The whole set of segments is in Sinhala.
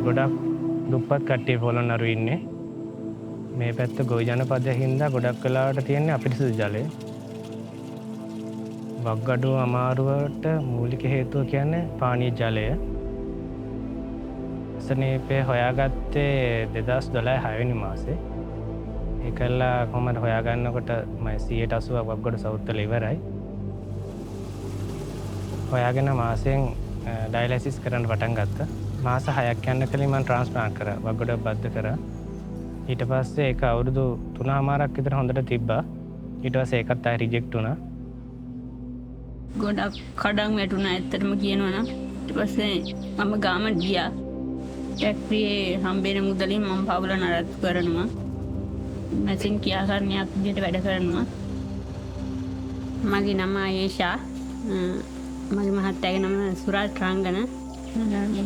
ගොඩක් දුප්පත් කට්ටිය පොළොන්නරුවේ ඉන්නේ. මේ පැත්ත ගොවි ජනපදයේ හින්දා ගොඩක් වෙලාවට තියෙන්නේ අපිරිසිදු ජලය. වග්ගඩුව අමාරුවට මූලික හේතුව කියන්නේ පානීය ජලය. සනීපේ හොයාගත්තේ 2012 6 වෙනි මාසේ. ඒකලා කොහමද හොයාගන්නකොට මම 180ක් වග්ගඩු සවුත්තල ඉවරයි. හොයාගෙන මාසෙන් ඩයලයිසිස් කරන්න පටන් ගත්තා. මාස 6ක් යන කලින් මම ට්‍රාන්ස්ප්ලාන්ට් කරා. වග්ගඩුව බද්ධ කරා. ඊට පස්සේ ඒක අවුරුදු 3මාරක් විතර හොඳට තිබ්බා. ඊට පස්සේ ඒකත් ආයි රිජෙක්ට් වුණා. ගොඩක් කඩන් වැටුණා ඇත්තටම කියනවා නම්. ඊට පස්සේ මම ගාමට ගියා. ටැක්ටරියේ හම්බෙන මුදලින් මම පවුල නඩත්තු කරනවා. මැෂින් ක්‍රියාකරණයක් විදිහට වැඩ කරනවා. මගේ නම ආයේෂා. මගේ මහත්තයාගේ නම සුරාජ් රංගන.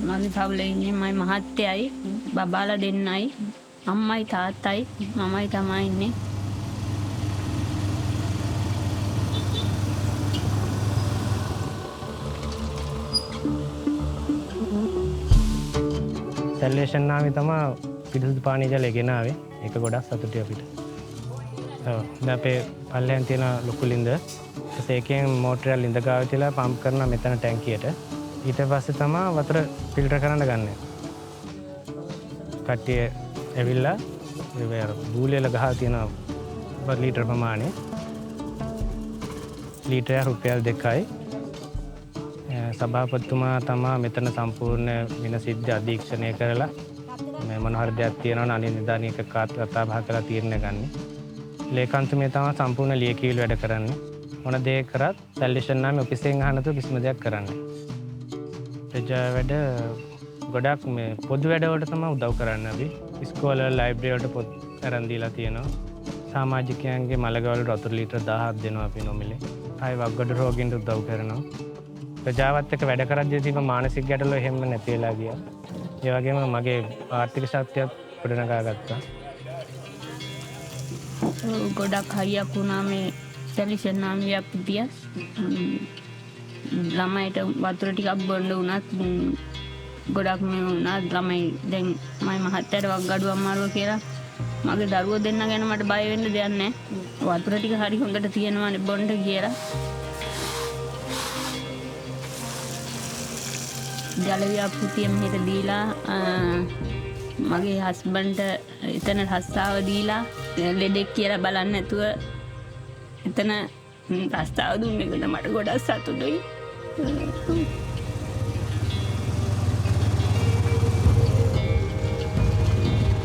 මගේ පවුලේ ඉන්නේ මගේ මහත්තයයි බබාලා දෙන්නයි අම්මයි තාත්තයි මමයි තමයි ඉන්නේ. සැලේෂන් නාමේ තමයි පිරිසිදු පානීය ජලය ගෙනාවේ. ඒක ගොඩක් සතුටුයි අපිට. ඔව්. දැන් අපේ පල්ලෙන් තියෙන ලොකු ලින්ද ඒකෙන් මෝටරය ලින්ද ගාව තියලා පම්ප් කරන මෙතන ටැංකියට. ඊට පස්සේ තමයි වතුර ෆිල්ටර් කරන්න ගන්නෙ. කට්ටිය ඇවිල්ලා ඒ බූලෙල ගහලා තියෙන ලීටර ප්‍රමාණය ලීටරය රුපියල් 2යි. සභාපතිතුමා තමයි මෙතන සම්පූර්ණ වෙන සිද්ධි අධීක්ෂණය කරලා මේ මොන හරි දෙයක් තියෙනවා නම් අනිදානික කතා බහ කරලා තීරණය ගන්න. ලේකම්තුමිය තමයි සම්පූර්ණ ලියකියවිලි වැඩ කරන්නේ. මොන දේ කරත් සැලේෂන් නාමේ ඔෆිසෙන් අහනතු කිසිම දෙයක් කරන්නේ. ප්‍රජා වැඩ ගොඩක් මේ පොදු වැඩවලට තමයි උදව් කරන්නේ අපි. ඉස්කෝල ලයිබ්‍රරි වලට පොත් අරන් දීලා තියෙනවා. සමාජිකයන්ගේ මලගවල වතුර ලීටර් 1000ක් දෙනවා අපි නොමිලේ. ආයි වග්ගඩු රෝගීන්ට උදව් කරනවා. ප්‍රජාවත් එක්ක වැඩ කරද්දී තිබ්බ මානසික ගැටලු එහෙම නැති වෙලා ගියා. ඒ වගේම මගේ ආර්ථික ශක්තියත් ගොඩනගා ගත්තා. ගොඩක් හයියක් වුණා මේ සැලේෂන් නාමියක් පිටිය. ළමයිට වතුර ටිකක් බොන්න උනත් ගොඩක් මේ වුණා. ළමයි දැන් මම මහත්තයාට වග්ගඩුව අමාරුව කියලා මගේ දරුවෝ දෙන්න ගැන මට බය වෙන්න දෙයක් නැහැ. වතුර ටික හරි හොඳට තියෙනවානේ බොන්න කියලා. ජල ව්‍යාපෘතිය මෙහෙට දීලා මගේ හස්බන්ඩ්ට එතන රස්සාව දීලා ලෙඩෙක් කියලා බලන්න නැතුව එතන රස්සාව දුන්න එකට මට ගොඩක් සතුටුයි.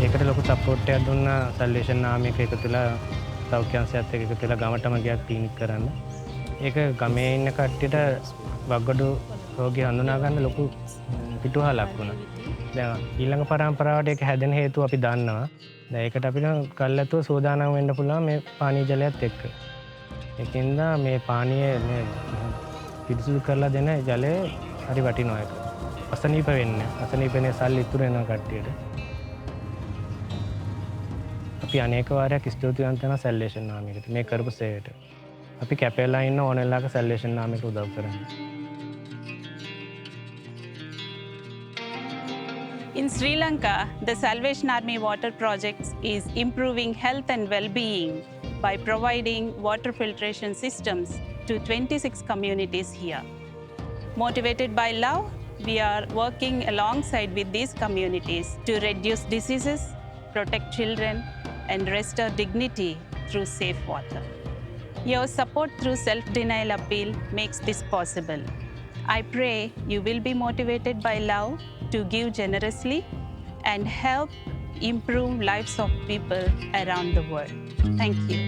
ඒකට ලොකු සපෝට් එකක් දුන්නා සැලේෂන් නාමයක එකතුලා සෞඛ්‍ය අංශයත් එක්ක එකතුලා ගමටම ගියා ක්ලිනික් කරන්න. ඒක ගමේ ඉන්න කට්ටියට වග්ගඩු රෝගී හඳුනා ගන්න ලොකු පිටුවහලක් වුණා. දැන් ඊළඟ පරම්පරාවට ඒක හැදෙන හේතුව අපි දන්නවා. දැන් ඒකට අපිට කල්ැතුව සූදානම් වෙන්න පුළුවන් මේ පානීය ජලයත් එක්ක. ඒකින්ද මේ පානීය මේ පිරිසිදු කරලා දෙන ජලය හරි වටිනවා ඒක. අසනීප වෙන්නේ. අසනීපනේ සල්ලි ඉතුරු වෙනවා කට්ටියට. අපි අනේක වාරයක් ස්තුතිවන්ත වෙනවා සැලේෂන් නාමයකට මේ කරපු සේවයට. අපි කැපෙලා ඉන්න ඕනෙලාක සැලේෂන් නාමයකට උදව් කරන්නේ. In Sri Lanka, the Salvation Army Water Project is improving health and well-being by providing water filtration systems to 26 communities here. Motivated by love, we are working alongside with these communities to reduce diseases, protect children, and restore dignity through safe water. Your support through self-denial appeal makes this possible. I pray you will be motivated by love to give generously and help improve lives of people around the world. Thank you.